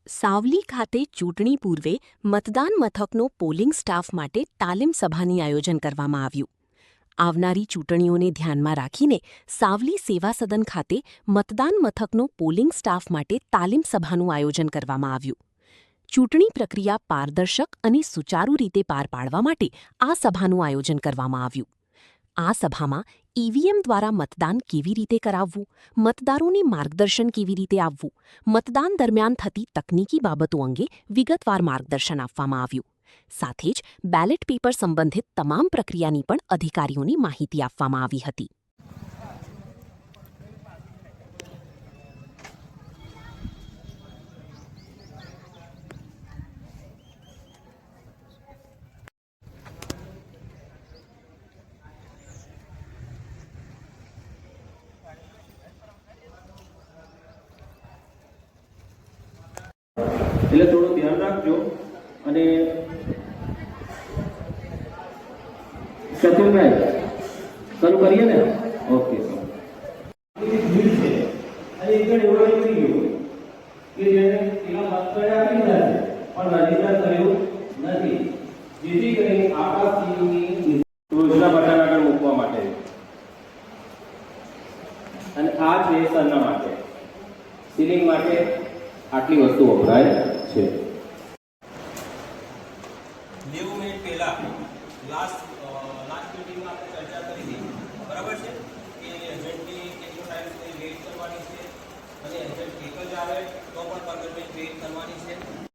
સાવલી ખાતે ચૂંટણી પૂર્વે મતદાન મથકનો પોલિંગ સ્ટાફ માટે તાલીમ સભાનું આયોજન કરવામાં આવ્યું. આવનારી ચૂંટણીઓને ધ્યાનમાં રાખીને સાવલી સેવા સદન ખાતે મતદાન મથકનો પોલિંગ સ્ટાફ માટે તાલીમ સભાનું આયોજન કરવામાં આવ્યું. ચૂંટણી પ્રક્રિયા પારદર્શક અને સુચારુ રીતે પાર પાડવા માટે આ સભાનું આયોજન કરવામાં આવ્યું. આ સભામાં ઈવીએમ દ્વારા મતદાન કેવી રીતે કરાવવું, મતદારોને માર્ગદર્શન કેવી રીતે આપવું, મતદાન દરમિયાન થતી તકનીકી બાબતો અંગે વિગતવાર માર્ગદર્શન આપવામાં આવ્યું. સાથે જ બેલેટ પેપર સંબંધિત તમામ પ્રક્રિયાની પણ અધિકારીઓને માહિતી આપવામાં આવી હતી. એટલે થોડું ધ્યાન રાખજો. અને સચિનભાઈ શરૂ કરીએ ને? ઓકે. યોજના બટન આગળ મૂકવા માટે, અને આ છે સરના માટે, સીલિંગ માટે આટલી વસ્તુ વપરાય છે. 90 મિનિટ પહેલા લાસ્ટ મીટિંગમાં આપણે ચર્ચા કરી હતી, બરાબર છે, કે એજન્ટની કેટલો ટાઈમ વેઇટ કરવાની છે, અને એજન્ટ એક જ આવે તો પણ 15 મિનિટ વેઇટ કરવાની છે.